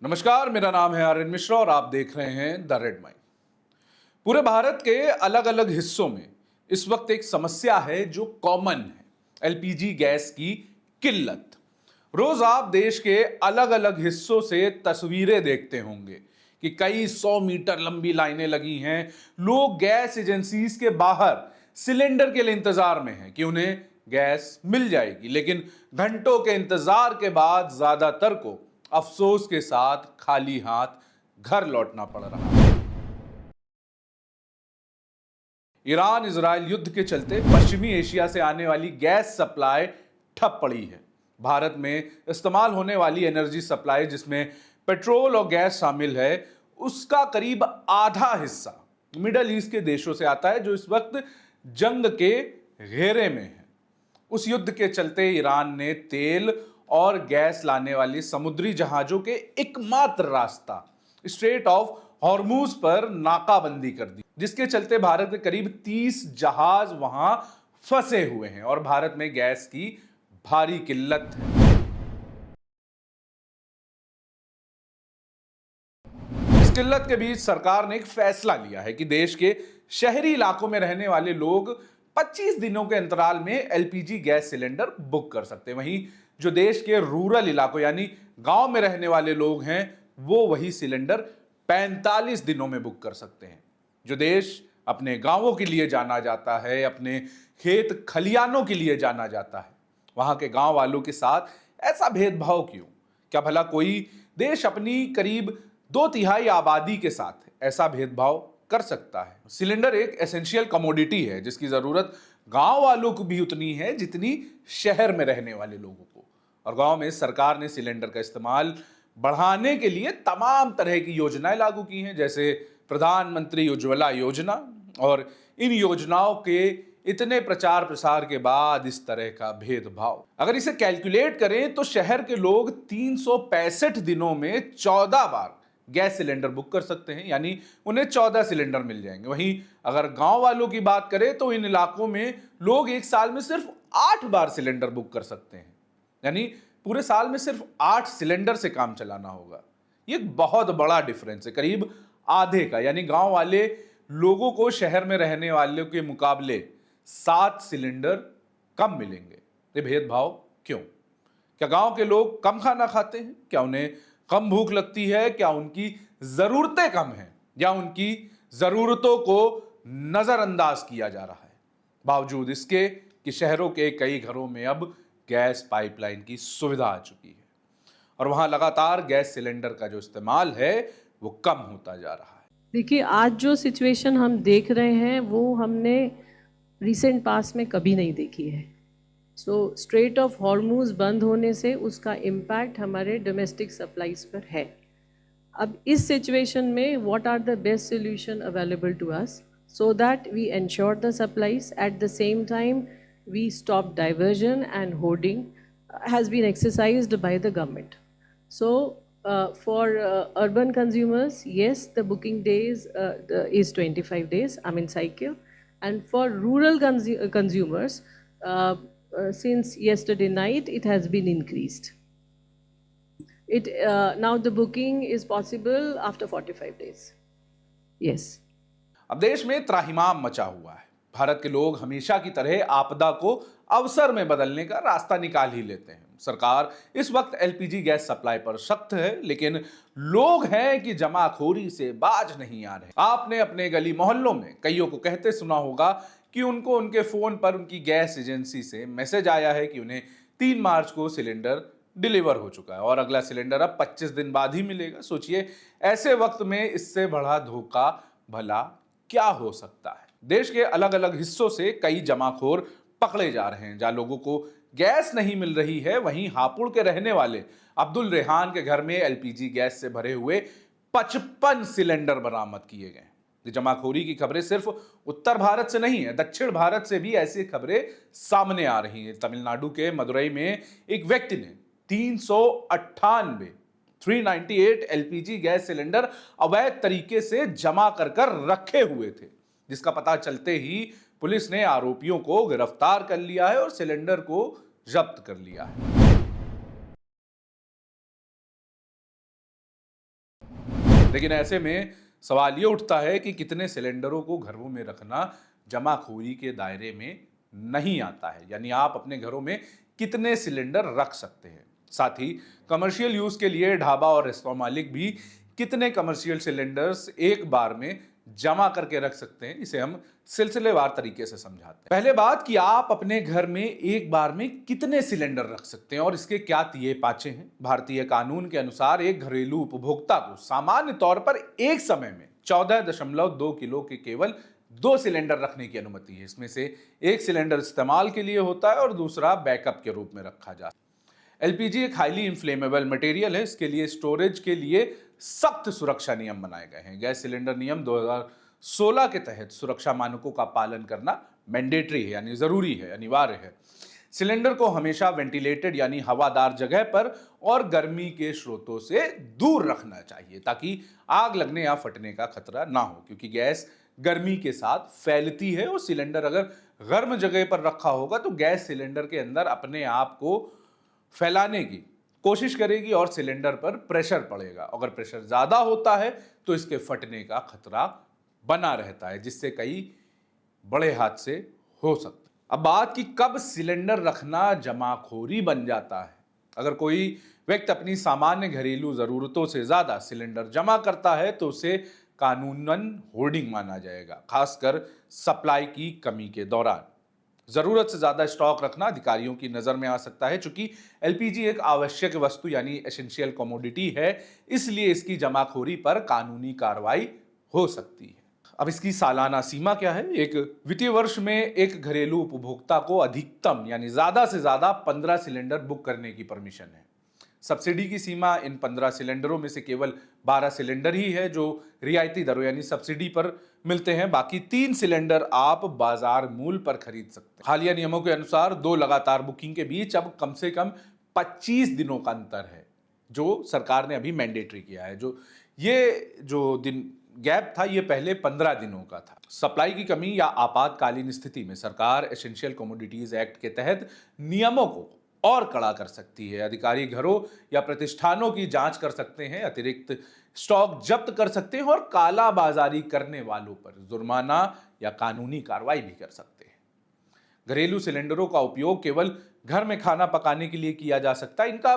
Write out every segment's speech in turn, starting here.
नमस्कार, मेरा नाम है आर्यन मिश्रा और आप देख रहे हैं द रेड माइंड। पूरे भारत के अलग अलग हिस्सों में इस वक्त एक समस्या है जो कॉमन है, एलपीजी गैस की किल्लत। रोज आप देश के अलग अलग हिस्सों से तस्वीरें देखते होंगे कि कई 100 मीटर लंबी लाइनें लगी हैं। लोग गैस एजेंसीज के बाहर सिलेंडर के लिए इंतजार में हैं कि उन्हें गैस मिल जाएगी, लेकिन घंटों के इंतजार के बाद ज्यादातर को अफसोस के साथ खाली हाथ घर लौटना पड़ रहा है। ईरान इजरायल युद्ध के चलते पश्चिमी एशिया से आने वाली गैस सप्लाई ठप पड़ी है। भारत में इस्तेमाल होने वाली एनर्जी सप्लाई, जिसमें पेट्रोल और गैस शामिल है, उसका करीब आधा हिस्सा मिडल ईस्ट के देशों से आता है जो इस वक्त जंग के घेरे में है। उस युद्ध के चलते ईरान ने तेल और गैस लाने वाली समुद्री जहाजों के एकमात्र रास्ता स्ट्रेट ऑफ हॉर्मूज पर नाकाबंदी कर दी, जिसके चलते भारत के करीब 30 जहाज वहां फंसे हुए हैं और भारत में गैस की भारी किल्लत है। इस किल्लत के बीच सरकार ने एक फैसला लिया है कि देश के शहरी इलाकों में रहने वाले लोग 25 दिनों के अंतराल में एलपीजी गैस सिलेंडर बुक कर सकते हैं। वहीं जो देश के रूरल इलाकों यानी गांव में रहने वाले लोग हैं, वो वही सिलेंडर 45 दिनों में बुक कर सकते हैं। जो देश अपने गांवों के लिए जाना जाता है, अपने खेत खलियानों के लिए जाना जाता है, वहां के गांव वालों के साथ ऐसा भेदभाव क्यों? क्या भला कोई देश अपनी करीब 2/3 आबादी के साथ ऐसा भेदभाव कर सकता है? सिलेंडर एक एसेंशियल कमोडिटी है जिसकी जरूरत गांव वालों को भी उतनी है जितनी शहर में रहने वाले लोगों को। और गांव में सरकार ने सिलेंडर का इस्तेमाल बढ़ाने के लिए तमाम तरह की योजनाएं लागू की हैं, जैसे प्रधानमंत्री उज्ज्वला योजना। और इन योजनाओं के इतने प्रचार प्रसार के बाद इस तरह का भेदभाव, अगर इसे कैलकुलेट करें तो शहर के लोग 365 दिनों में 14 बार गैस सिलेंडर बुक कर सकते हैं, यानी उन्हें 14 सिलेंडर मिल जाएंगे। वहीं अगर गांव वालों की बात करें तो इन इलाकों में लोग एक साल में सिर्फ 8 बार सिलेंडर बुक कर सकते हैं, यानी पूरे साल में सिर्फ 8 सिलेंडर से काम चलाना होगा। ये एक बहुत बड़ा डिफरेंस है, करीब आधे का। यानी गांव वाले लोगों को शहर में रहने वालों के मुकाबले 7 सिलेंडर कम मिलेंगे। ये भेदभाव क्यों? क्या गांव के लोग कम खाना खाते हैं? क्या उन्हें कम भूख लगती है? क्या उनकी जरूरतें कम हैं? या उनकी जरूरतों को नजरअंदाज किया जा रहा है, बावजूद इसके कि शहरों के कई घरों में अब गैस पाइपलाइन की सुविधा आ चुकी है और वहां लगातार गैस सिलेंडर का जो इस्तेमाल है वो कम होता जा रहा है। देखिए, आज जो सिचुएशन हम देख रहे हैं वो हमने रिसेंट पास्ट में कभी नहीं देखी है। स्ट्रेट ऑफ हॉर्मूज बंद होने से उसका इम्पैक्ट हमारे डोमेस्टिक सप्लाईज पर है। अब इस सिचुएशन में what are the best solution available to us so that we ensure the supplies, at the same time we stop diversion and hoarding has been exercised by the government. So for urban consumers, yes, the booking days is 25 days, I mean cycle. And for rural consumers, since yesterday night, it has been increased. Now the booking is possible after 45 days. Yes. अब देश में त्राहिमाम मचा हुआ है। भारत के लोग हमेशा की तरह आपदा को अवसर में बदलने का रास्ता निकाल ही लेते हैं। सरकार इस वक्त एलपीजी गैस सप्लाई पर सख्त है, लेकिन लोग हैं कि जमाखोरी से बाज नहीं आ रहे। आपने अपने गली मोहल्लों में कईयों को कहते सुना होगा कि उनको उनके फोन पर उनकी गैस एजेंसी से मैसेज आया है कि उन्हें 3 मार्च को सिलेंडर डिलीवर हो चुका है और अगला सिलेंडर अब 25 दिन बाद ही मिलेगा। सोचिए, ऐसे वक्त में इससे बड़ा धोखा भला क्या हो सकता है? देश के अलग अलग हिस्सों से कई जमाखोर पकड़े जा रहे हैं। जहां लोगों को गैस नहीं मिल रही है, वहीं हापुड़ के रहने वाले अब्दुल रेहान के घर में एलपीजी गैस से भरे हुए 55 सिलेंडर बरामद किए गए। जमाखोरी की खबरें सिर्फ उत्तर भारत से नहीं है, दक्षिण भारत से भी ऐसी खबरें सामने आ रही हैं। तमिलनाडु के मदुरई में एक व्यक्ति ने 398 एलपीजी गैस सिलेंडर अवैध तरीके से जमा कर रखे हुए थे, जिसका पता चलते ही पुलिस ने आरोपियों को गिरफ्तार कर लिया है और सिलेंडर को जब्त कर लिया है। लेकिन ऐसे में सवाल ये उठता है कि कितने सिलेंडरों को घरों में रखना जमाखोरी के दायरे में नहीं आता है, यानी आप अपने घरों में कितने सिलेंडर रख सकते हैं। साथ ही कमर्शियल यूज के लिए ढाबा और रेस्टोरेंट मालिक भी कितने कमर्शियल सिलेंडर्स एक बार में जमा करके रख सकते हैं, इसे हम सिलसिलेवार तरीके से समझाते हैं। पहले बात कि आप अपने घर में एक बार में कितने सिलेंडर रख सकते हैं और इसके क्या तिये पाचे हैं। भारतीय कानून के अनुसार एक घरेलू उपभोक्ता को सामान्य तौर पर एक समय में 14.2 किलो के केवल 2 सिलेंडर रखने की अनुमति है। इसमें से एक सिलेंडर इस्तेमाल के लिए होता है और दूसरा बैकअप के रूप में रखा जाता है। एलपीजी एक हाईली इन्फ्लेमेबल मटेरियल है, इसके लिए स्टोरेज के लिए सख्त सुरक्षा नियम बनाए गए हैं। गैस सिलेंडर नियम 2016 के तहत सुरक्षा मानकों का पालन करना मैंडेटरी है, यानी जरूरी है, अनिवार्य है। सिलेंडर को हमेशा वेंटिलेटेड यानी हवादार जगह पर और गर्मी के स्रोतों से दूर रखना चाहिए ताकि आग लगने या फटने का खतरा ना हो, क्योंकि गैस गर्मी के साथ फैलती है और सिलेंडर अगर गर्म जगह पर रखा होगा तो गैस सिलेंडर के अंदर अपने आप को फैलाने की कोशिश करेगी और सिलेंडर पर प्रेशर पड़ेगा। अगर प्रेशर ज्यादा होता है तो इसके फटने का खतरा बना रहता है, जिससे कई बड़े हादसे हो सकते हैं। अब बात कि कब सिलेंडर रखना जमाखोरी बन जाता है। अगर कोई व्यक्ति अपनी सामान्य घरेलू जरूरतों से ज्यादा सिलेंडर जमा करता है तो उसे कानूनन होर्डिंग माना जाएगा, खासकर सप्लाई की कमी के दौरान। जरूरत से ज्यादा स्टॉक रखना अधिकारियों की नजर में आ सकता है। चूंकि एलपीजी एक आवश्यक वस्तु यानी एसेंशियल कमोडिटी है, इसलिए इसकी जमाखोरी पर कानूनी कार्रवाई हो सकती है। अब इसकी सालाना सीमा क्या है। एक वित्तीय वर्ष में एक घरेलू उपभोक्ता को अधिकतम यानी ज्यादा से ज्यादा 15 सिलेंडर बुक करने की परमिशन है। सब्सिडी की सीमा इन 15 सिलेंडरों में से केवल 12 सिलेंडर ही है जो रियायती दरों यानी सब्सिडी पर मिलते हैं। बाकी 3 सिलेंडर आप बाजार मूल्य पर खरीद सकते हैं। हालिया नियमों के अनुसार 2 लगातार बुकिंग के बीच अब कम से कम 25 दिनों का अंतर है, जो सरकार ने अभी मैंडेटरी किया है। जो दिन गैप था ये पहले 15 दिनों का था। सप्लाई की कमी या आपातकालीन स्थिति में सरकार एसेंशियल कमोडिटीज एक्ट के तहत नियमों को और कड़ा कर सकती है। अधिकारी घरों या प्रतिष्ठानों की जांच कर सकते हैं, अतिरिक्त स्टॉक जब्त कर सकते हैं और काला बाजारी करने वालों पर जुर्माना या कानूनी कार्रवाई भी कर सकते हैं। घरेलू सिलेंडरों का उपयोग केवल घर में खाना पकाने के लिए किया जा सकता है। इनका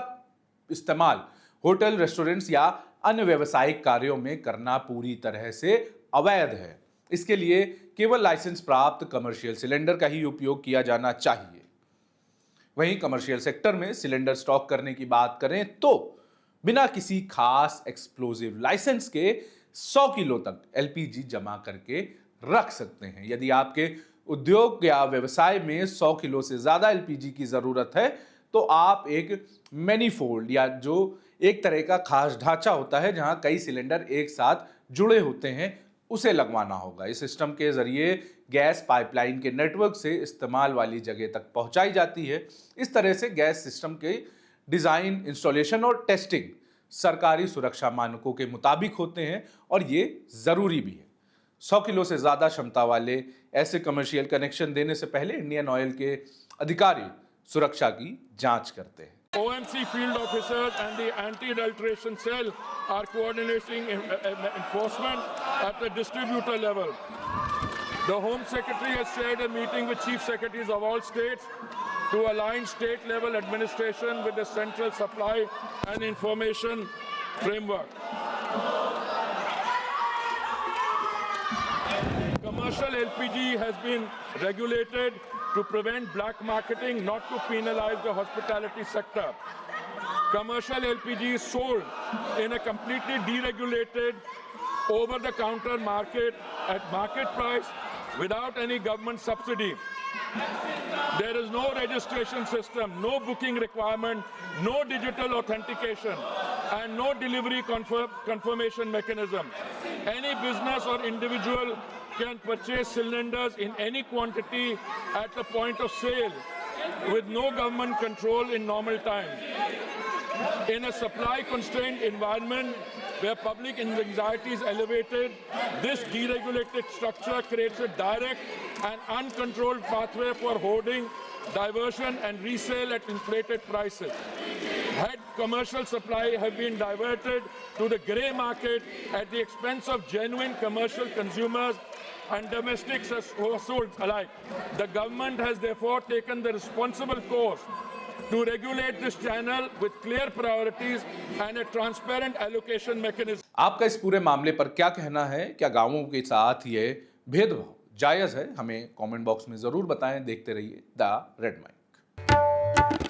इस्तेमाल होटल, रेस्टोरेंट्स या अन्य व्यावसायिक कार्यों में करना पूरी तरह से अवैध है। इसके लिए केवल लाइसेंस प्राप्त कमर्शियल सिलेंडर का ही उपयोग किया जाना चाहिए। वहीं कमर्शियल सेक्टर में सिलेंडर स्टॉक करने की बात करें तो बिना किसी खास एक्सप्लोजिव लाइसेंस के 100 किलो तक एलपीजी जमा करके रख सकते हैं। यदि आपके उद्योग या व्यवसाय में 100 किलो से ज्यादा एलपीजी की जरूरत है तो आप एक मैनीफोल्ड या जो एक तरह का खास ढांचा होता है जहां कई सिलेंडर एक साथ जुड़े होते हैं, उसे लगवाना होगा। इस सिस्टम के जरिए गैस पाइपलाइन के नेटवर्क से इस्तेमाल वाली जगह तक पहुंचाई जाती है। इस तरह से गैस सिस्टम के डिजाइन, इंस्टॉलेशन और टेस्टिंग सरकारी सुरक्षा मानकों के मुताबिक होते हैं और ये जरूरी भी है। 100 किलो से ज्यादा क्षमता वाले ऐसे कमर्शियल कनेक्शन देने से पहले इंडियन ऑयल के अधिकारी सुरक्षा की जांच करते हैं। OMC field officers and the anti-adulteration cell are coordinating enforcement at the distributor level. The Home Secretary has chaired a meeting with Chief Secretaries of all states to align state-level administration with the central supply and information framework. Commercial LPG has been regulated to prevent black marketing, not to penalize the hospitality sector. Commercial LPG is sold in a completely deregulated, over-the-counter market at market price without any government subsidy. There is no registration system, no booking requirement, no digital authentication, and no delivery confirmation mechanism. Any business or individual can purchase cylinders in any quantity at the point of sale with no government control in normal time. In a supply-constrained environment where public anxiety is elevated, this deregulated structure creates a direct and uncontrolled pathway for hoarding, diversion and resale at inflated prices. Had commercial supply have been diverted to the grey market at the expense of genuine commercial consumers and domestic households alike. The government has therefore taken the responsible course to regulate this channel with clear priorities and a transparent allocation mechanism. आपका इस पूरे मामले पर क्या कहना है? क्या गांवों के साथ ये भेदभाव जायज है? हमें कमेंट बॉक्स में जरूर बताएं। देखते रहिए द रेड माइक।